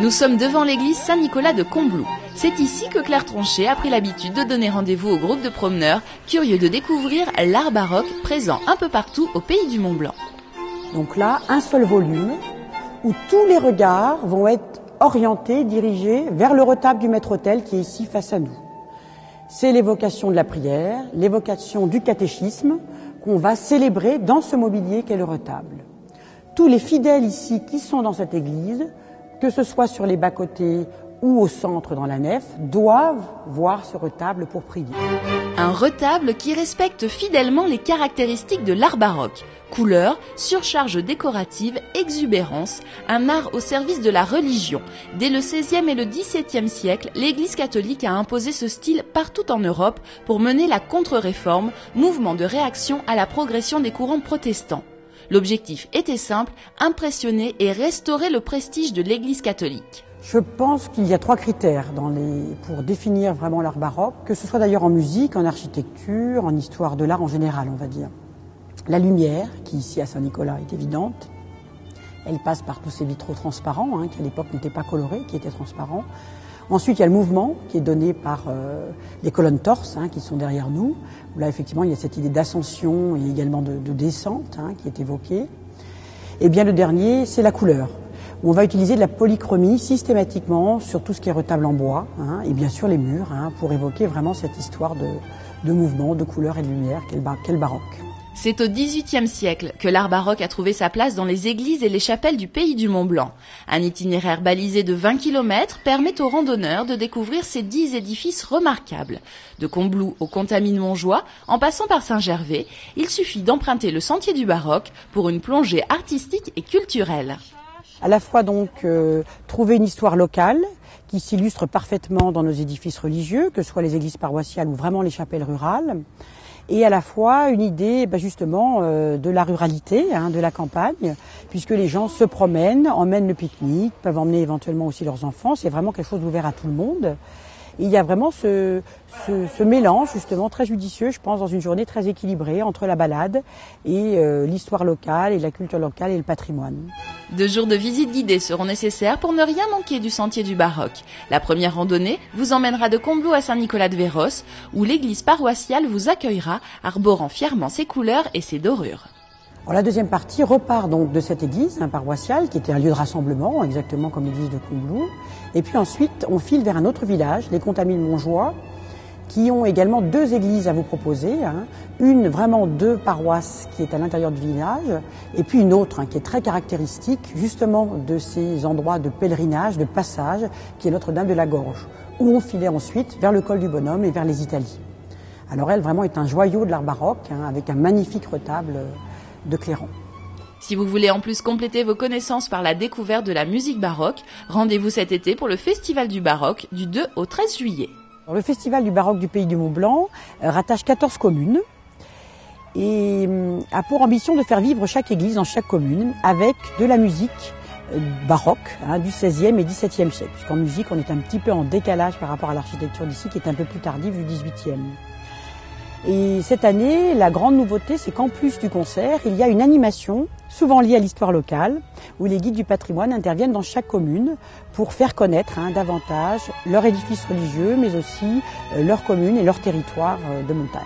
Nous sommes devant l'église Saint-Nicolas de Combloux. C'est ici que Claire Tronchet a pris l'habitude de donner rendez-vous au groupe de promeneurs curieux de découvrir l'art baroque présent un peu partout au pays du Mont-Blanc. Donc là, un seul volume où tous les regards vont être orientés, dirigés vers le retable du maître-autel qui est ici face à nous. C'est l'évocation de la prière, l'évocation du catéchisme qu'on va célébrer dans ce mobilier qu'est le retable. Tous les fidèles ici qui sont dans cette église, que ce soit sur les bas-côtés ou au centre dans la nef, doivent voir ce retable pour prier. Un retable qui respecte fidèlement les caractéristiques de l'art baroque. Couleur, surcharge décorative, exubérance, un art au service de la religion. Dès le XVIe et le XVIIe siècle, l'Église catholique a imposé ce style partout en Europe pour mener la contre-réforme, mouvement de réaction à la progression des courants protestants. L'objectif était simple, impressionner et restaurer le prestige de l'Église catholique. Je pense qu'il y a 3 critères pour définir vraiment l'art baroque, que ce soit d'ailleurs en musique, en architecture, en histoire de l'art en général, on va dire. La lumière, qui ici à Saint-Nicolas est évidente, elle passe par tous ces vitraux transparents, qui à l'époque n'étaient pas colorés, qui étaient transparents. Ensuite, il y a le mouvement qui est donné par les colonnes torses qui sont derrière nous. Où là, effectivement, il y a cette idée d'ascension et également de descente qui est évoquée. Et bien le dernier, c'est la couleur. On va utiliser de la polychromie systématiquement sur tout ce qui est retable en bois et bien sûr les murs pour évoquer vraiment cette histoire de mouvement, de couleur et de lumière qu'est le baroque. C'est au XVIIIe siècle que l'art baroque a trouvé sa place dans les églises et les chapelles du pays du Mont-Blanc. Un itinéraire balisé de 20 km permet aux randonneurs de découvrir ces 10 édifices remarquables. De Combloux au Contamine-Montjoie, en passant par Saint-Gervais, il suffit d'emprunter le sentier du baroque pour une plongée artistique et culturelle. À la fois donc trouver une histoire locale qui s'illustre parfaitement dans nos édifices religieux, que ce soit les églises paroissiales ou vraiment les chapelles rurales, et à la fois une idée justement de la ruralité, de la campagne, puisque les gens se promènent, emmènent le pique-nique, peuvent emmener éventuellement aussi leurs enfants, c'est vraiment quelque chose d'ouvert à tout le monde. Et il y a vraiment ce mélange justement très judicieux, je pense, dans une journée très équilibrée entre la balade et l'histoire locale et la culture locale et le patrimoine. 2 jours de visite guidée seront nécessaires pour ne rien manquer du sentier du baroque. La première randonnée vous emmènera de Combloux à Saint-Nicolas-de-Véros, où l'église paroissiale vous accueillera, arborant fièrement ses couleurs et ses dorures. Alors, la deuxième partie repart donc de cette église paroissiale, qui était un lieu de rassemblement, exactement comme l'église de Combloux. Et puis ensuite, on file vers un autre village, les Contamine-Montjoie, qui ont également 2 églises à vous proposer. Une vraiment de paroisse qui est à l'intérieur du village, et puis une autre qui est très caractéristique justement de ces endroits de pèlerinage, de passage, qui est Notre-Dame de la Gorge, où on filait ensuite vers le col du Bonhomme et vers les Italies. Alors elle vraiment est un joyau de l'art baroque, avec un magnifique retable de clairon. Si vous voulez en plus compléter vos connaissances par la découverte de la musique baroque, rendez-vous cet été pour le Festival du baroque du 2 au 13 juillet. Alors, le Festival du baroque du pays du Mont-Blanc rattache 14 communes et a pour ambition de faire vivre chaque église dans chaque commune avec de la musique baroque du XVIe et XVIIe siècle. Puisqu'en musique, on est un petit peu en décalage par rapport à l'architecture d'ici qui est un peu plus tardive du XVIIIe. Et cette année, la grande nouveauté, c'est qu'en plus du concert, il y a une animation, souvent liée à l'histoire locale, où les guides du patrimoine interviennent dans chaque commune pour faire connaître davantage leur édifice religieux, mais aussi leur commune et leur territoire de montagne.